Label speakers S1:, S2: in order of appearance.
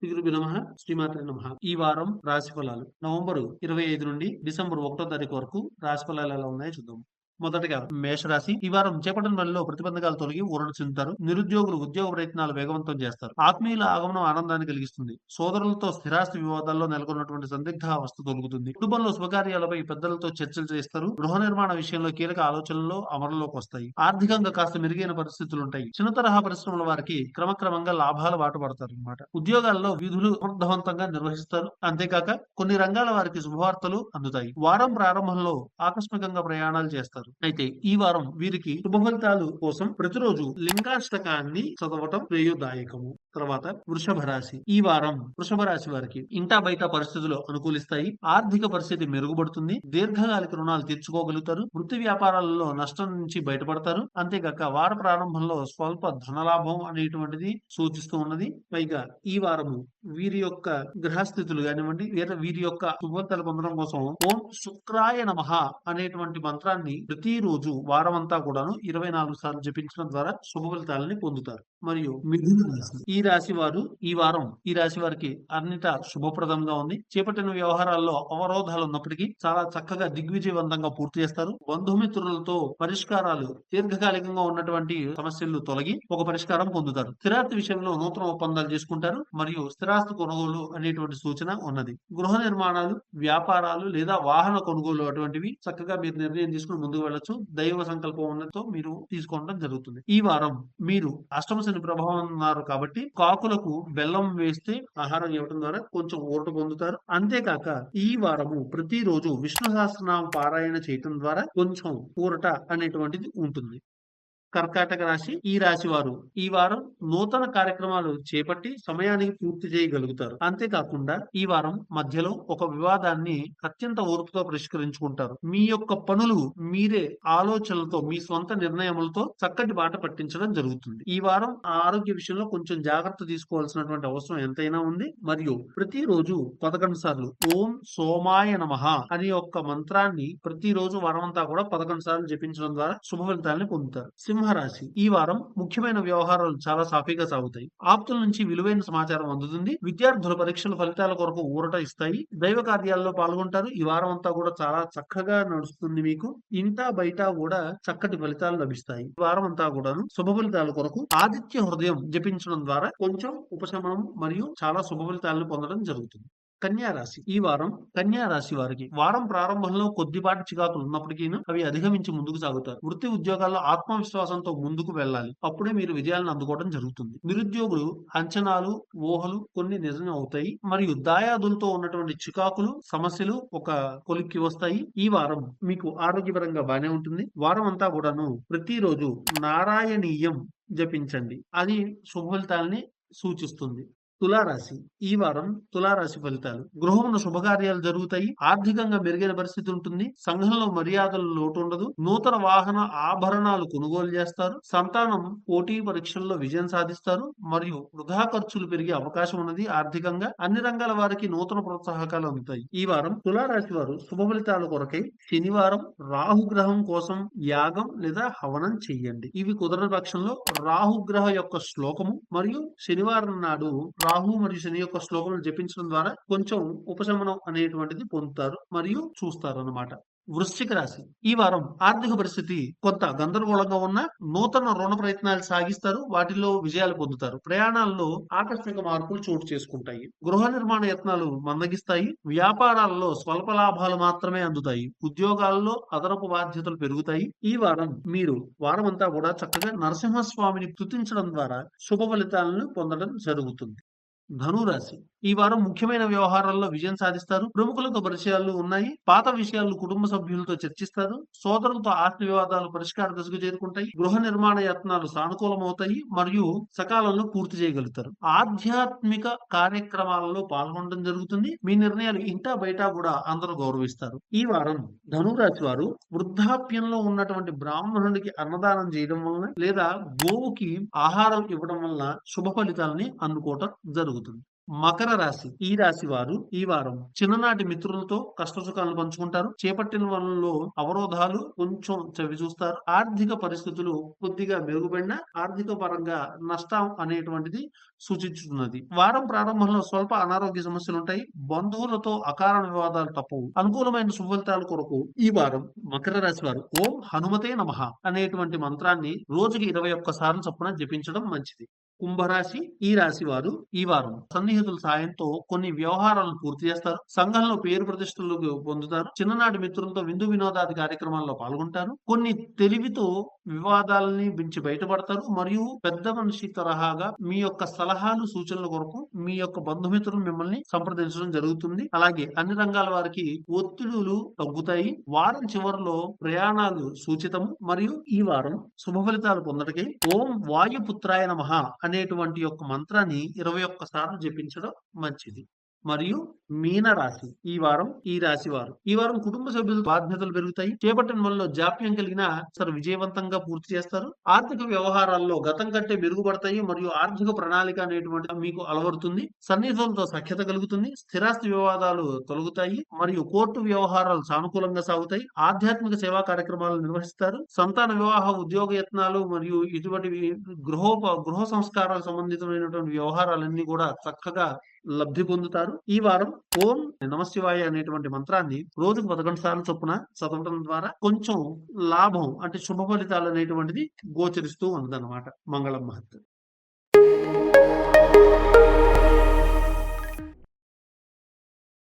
S1: శ్రీ నమః శ్రీమాత్రే నమః. ఈ వారం రాశి ఫలాలు నవంబర్ 25 నుండి డిసెంబర్ 1వ తారీఖు వరకు రాశి ఫలాలు ఎలా ఉన్నాయో చూద్దాం. మొదటగా మేషరాశి. ఈ వారం చేపట్టిన పనిలో ప్రతిబంధకాలు తొలగి ఊరట చెందుతారు. నిరుద్యోగులు ఉద్యోగ ప్రయత్నాలు వేగవంతం చేస్తారు. ఆత్మీయుల ఆగమనం ఆనందాన్ని కలిగిస్తుంది. సోదరులతో స్థిరాస్తి వివాదాల్లో నెలకొన్నటువంటి సందిగ్ధావస్థ తొలగుతుంది. కుటుంబంలో శుభకార్యాలపై పెద్దలతో చర్చలు చేస్తారు. గృహ నిర్మాణ విషయంలో కీలక ఆలోచనలు అమలులోకి వస్తాయి. ఆర్థికంగా కాస్త మెరుగైన పరిస్థితులు ఉంటాయి. చిన్న తరహా పరిశ్రమల వారికి క్రమక్రమంగా లాభాల బాట పడతారు అన్నమాట. ఉద్యోగాల్లో విధులు సమర్థవంతంగా నిర్వహిస్తారు. అంతేకాక కొన్ని రంగాల వారికి శుభవార్తలు అందుతాయి. వారం ప్రారంభంలో ఆకస్మికంగా ప్రయాణాలు చేస్తారు. అయితే ఈ వారం వీరికి శుభ ఫలితాలు కోసం ప్రతిరోజు లింగాష్టకాన్ని చదవటం శ్రేయోదాయకము. తర్వాత వృషభ రాశి. ఈ వారం వృషభ రాశి వారికి ఇంటా బయట పరిస్థితులు అనుకూలిస్తాయి. ఆర్థిక పరిస్థితి మెరుగుపడుతుంది. దీర్ఘకాలిక రుణాలు తీర్చుకోగలుగుతారు. వృత్తి వ్యాపారాలలో నష్టం నుంచి బయటపడతారు. అంతేకాక వార ప్రారంభంలో స్వల్ప ధనలాభం అనేటువంటిది సూచిస్తూ ఉన్నది. పైగా ఈ వారము వీరి యొక్క గ్రహస్థితులు కానివ్వండి, వీరి యొక్క శుభఫలితాలు పొందడం కోసం ఓం శుక్రాయ నమః అనేటువంటి మంత్రాన్ని ప్రతిరోజు వారమంతా కూడాను 24 సార్లు జపించడం ద్వారా శుభ ఫలితాలని పొందుతారు. మరియు మిథున రాశి. ఈ రాశి వారికి అన్నిటా శుభప్రదంగా ఉంది. చేపట్టిన వ్యవహారాల్లో అవరోధాలు ఉన్నప్పటికీ చాలా చక్కగా దిగ్విజయవంతంగా పూర్తి చేస్తారు. బంధుమిత్రులతో పరిష్కారాలు, దీర్ఘకాలికంగా ఉన్నటువంటి సమస్యలు తొలగి ఒక పరిష్కారం పొందుతారు. స్థిరాస్తి విషయంలో నూతన ఒప్పందాలు చేసుకుంటారు. మరియు స్థిరాస్తి కొనుగోలు అనేటువంటి సూచన ఉన్నది. గృహ నిర్మాణాలు, వ్యాపారాలు లేదా వాహన కొనుగోలు అటువంటివి చక్కగా మీరు నిర్ణయం తీసుకుని ముందుకు వెళ్ళొచ్చు. దైవ సంకల్పం ఉన్నతో మీరు తీసుకోవడం జరుగుతుంది. ఈ వారం మీరు అష్టమ శని ప్రభావం ఉన్నారు కాబట్టి కాకులకు బెల్లం వేస్తే ఆహారం ఇవ్వడం ద్వారా కొంచెం ఊరట పొందుతారు. అంతేకాక ఈ వారము ప్రతిరోజు విష్ణు సహస్రనామ పారాయణ చేయటం ద్వారా కొంచెం ఊరట అనేటువంటిది ఉంటుంది. కర్కాటక రాశి. ఈ రాశి వారు ఈ వారం నూతన కార్యక్రమాలు చేపట్టి సమయానికి పూర్తి చేయగలుగుతారు. అంతేకాకుండా ఈ వారం మధ్యలో ఒక వివాదాన్ని అత్యంత ఓర్పుతో పరిష్కరించుకుంటారు. మీ యొక్క పనులు మీరే ఆలోచనలతో, మీ స్వంత నిర్ణయములతో చక్కటి బాట పట్టించడం జరుగుతుంది. ఈ వారం ఆరోగ్య విషయంలో కొంచెం జాగ్రత్త తీసుకోవాల్సినటువంటి అవసరం ఎంతైనా ఉంది. మరియు ప్రతిరోజు 11 సార్లు ఓం సోమాయ నమః అనే యొక్క మంత్రాన్ని ప్రతిరోజు వారమంతా కూడా 11 సార్లు జపించడం ద్వారా శుభ ఫలితాలను పొందుతారు. సింహరాశి. ఈ వారం ముఖ్యమైన వ్యవహారాలు చాలా సాఫీగా సాగుతాయి. ఆప్తుల నుంచి విలువైన సమాచారం అందుతుంది. విద్యార్థుల పరీక్షల ఫలితాల కొరకు ఊరట ఇస్తాయి. దైవ కార్యాల్లో పాల్గొంటారు. ఈ వారం అంతా కూడా చాలా చక్కగా నడుస్తుంది. మీకు ఇంటా బయట కూడా చక్కటి ఫలితాలు లభిస్తాయి. ఈ వారం అంతా కూడాను శుభ ఫలితాల కొరకు ఆదిత్య హృదయం జపించడం ద్వారా కొంచెం ఉపశమనం మరియు చాలా శుభ ఫలితాలను పొందడం జరుగుతుంది. కన్యా రాశి. ఈ వారం కన్యా రాశి వారికి వారం ప్రారంభంలో కొద్దిపాటి చికాకులు ఉన్నప్పటికీ అవి అధిగమించి ముందుకు సాగుతారు. వృత్తి ఉద్యోగాల్లో ఆత్మవిశ్వాసంతో ముందుకు వెళ్ళాలి. అప్పుడే మీరు విజయాలను అందుకోవడం జరుగుతుంది. నిరుద్యోగులు అంచనాలు, ఊహలు కొన్ని నిజం అవుతాయి. మరియు దాయాదులతో ఉన్నటువంటి చికాకులు, సమస్యలు ఒక కొలిక్కి వస్తాయి. ఈ వారం మీకు ఆరోగ్యపరంగా బానే ఉంటుంది. వారం అంతా కూడాను ప్రతిరోజు నారాయణీయం జపించండి. అది శుభ ఫలితాలని సూచిస్తుంది. తులారాశి. ఈ వారం తులారాశి ఫలితాలు. గృహమున శుభకార్యాలు జరుగుతాయి. ఆర్థికంగా మెరుగైన పరిస్థితి ఉంటుంది. సంఘంలో మర్యాదలు లోటు ఉండదు. నూతన వాహన ఆభరణాలు కొనుగోలు చేస్తారు. సంతానం పోటీ పరీక్షల్లో విజయం సాధిస్తారు. మరియు వృధా ఖర్చులు పెరిగే అవకాశం ఉన్నది. ఆర్థికంగా అన్ని రంగాల వారికి నూతన ప్రోత్సాహకాలు అందుతాయి. ఈ వారం తులారాశి వారు శుభ ఫలితాల కొరకై శనివారం రాహుగ్రహం కోసం యాగం లేదా హవనం చెయ్యండి. ఇవి కుదరని పక్షంలో రాహుగ్రహ యొక్క శ్లోకము మరియు శనివారం నాడు రాహు మరియు శని యొక్క శ్లోకములు జపించడం ద్వారా కొంచెం ఉపశమనం అనేటువంటిది పొందుతారు మరియు చూస్తారు అన్నమాట. వృశ్చిక రాశి. ఈ వారం ఆర్థిక పరిస్థితి కొంత గందరగోళంగా ఉన్న నూతన రుణ ప్రయత్నాలు సాగిస్తారు. వాటిలో విజయాలు పొందుతారు. ప్రయాణాల్లో ఆకస్మిక మార్పులు చోటు చేసుకుంటాయి. గృహ నిర్మాణ యత్నాలు మందగిస్తాయి. వ్యాపారాల్లో స్వల్ప లాభాలు మాత్రమే అందుతాయి. ఉద్యోగాల్లో అదనపు బాధ్యతలు పెరుగుతాయి. ఈ వారం మీరు వారమంతా కూడా చక్కగా నరసింహస్వామిని స్తుతించడం ద్వారా శుభ ఫలితాలను పొందడం జరుగుతుంది. ధనురాశి. ఈ వారం ముఖ్యమైన వ్యవహారాల్లో విజయం సాధిస్తారు. ప్రముఖులతో పరిచయాలు ఉన్నాయి. పాత విషయాలు కుటుంబ సభ్యులతో చర్చిస్తారు. సోదరులతో ఆస్తి వివాదాలు పరిష్కార దశకు చేరుకుంటాయి. గృహ నిర్మాణ యత్నాలు సానుకూలమవుతాయి మరియు సకాలంలో పూర్తి చేయగలుగుతారు. ఆధ్యాత్మిక కార్యక్రమాలలో పాల్గొనడం జరుగుతుంది. మీ నిర్ణయాలు ఇంటా బయట కూడా అందరూ గౌరవిస్తారు. ఈ వారం ధనురాశి వారు వృద్ధాప్యంలో ఉన్నటువంటి బ్రాహ్మణుడికి అన్నదానం చేయడం వలన లేదా గోవుకి ఆహారం ఇవ్వడం వలన శుభ ఫలితాలని అందుకోవటం జరుగుతుంది. మకర రాశి ఈ రాశి వారు ఈ వారం చిన్ననాటి మిత్రులతో కష్టసుఖాలను పంచుకుంటారు. చేపట్టిన పనుల్లో అవరోధాలు కొంచెం చవి చూస్తారు. ఆర్థిక పరిస్థితులు కొద్దిగా మెరుగుపడిన ఆర్థిక పరంగా నష్టం అనేటువంటిది సూచించుతున్నది. వారం ప్రారంభంలో స్వల్ప అనారోగ్య సమస్యలుంటాయి. బంధువులతో అకారణ వివాదాలు తప్పవు. అనుకూలమైన శుభఫలితాల కొరకు ఈ వారం మకర రాశి వారు ఓం హనుమతే నమః అనేటువంటి మంత్రాన్ని రోజుకి 21 సార్లు చొప్పున జపించడం మంచిది. కుంభరాశి ఈ రాశి వారు ఈ వారం సన్నిహితుల సాయంతో కొన్ని వ్యవహారాలను పూర్తి చేస్తారు. సంఘంలో పేరు ప్రతిష్టలు పొందుతారు. చిన్ననాటి మిత్రులతో విందు వినోదాది కార్యక్రమాల్లో పాల్గొంటారు. కొన్ని తెలివితో వివాదాలని మించి బయటపడతారు. మరియు పెద్ద మనిషి తరహాగా మీ యొక్క సలహాలు సూచనల కొరకు మీ యొక్క బంధుమిత్రులు మిమ్మల్ని సంప్రదించడం జరుగుతుంది. అలాగే అన్ని రంగాల వారికి ఒత్తిడులు తగ్గుతాయి. వారం చివరిలో ప్రయాణాలు సూచితము. మరియు ఈ వారం శుభ ఫలితాలు పొందటకే ఓం వాయుపుత్రాయ నమః అనేటువంటి యొక్క మంత్రాన్ని 21 సార్లు జపించడం మంచిది. మరియు మీన రాశి ఈ వారం ఈ రాశి వారు ఈ వారం కుటుంబ సభ్యుల బాధ్యతలు పెరుగుతాయి. చేపట్టిన పనుల్లో జాప్యం కలిగిన సరే విజయవంతంగా పూర్తి చేస్తారు. ఆర్థిక వ్యవహారాల్లో గతం కంటే మెరుగుపడతాయి. మరియు ఆర్థిక ప్రణాళిక అనేటువంటి మీకు అలవడుతుంది. సన్నిహితులతో సఖ్యత కలుగుతుంది. స్థిరాస్తి వివాదాలు తొలగుతాయి. మరియు కోర్టు వ్యవహారాలు సానుకూలంగా సాగుతాయి. ఆధ్యాత్మిక సేవా కార్యక్రమాలు నిర్వహిస్తారు. సంతాన వివాహ ఉద్యోగ యత్నాలు మరియు ఇటువంటి గృహ సంస్కారాలకు సంబంధితమైనటువంటి వ్యవహారాలన్నీ కూడా చక్కగా లబ్ధి పొందుతారు. ఈ వారం ఓం నమశివాయ అనేటువంటి మంత్రాన్ని రోజుకు 11 సార్లు చొప్పున చదవడం ద్వారా కొంచెం లాభం అంటే శుభ ఫలితాలు అనేటువంటిది గోచరిస్తూ ఉన్నదన్నమాట. మంగళం మహత్.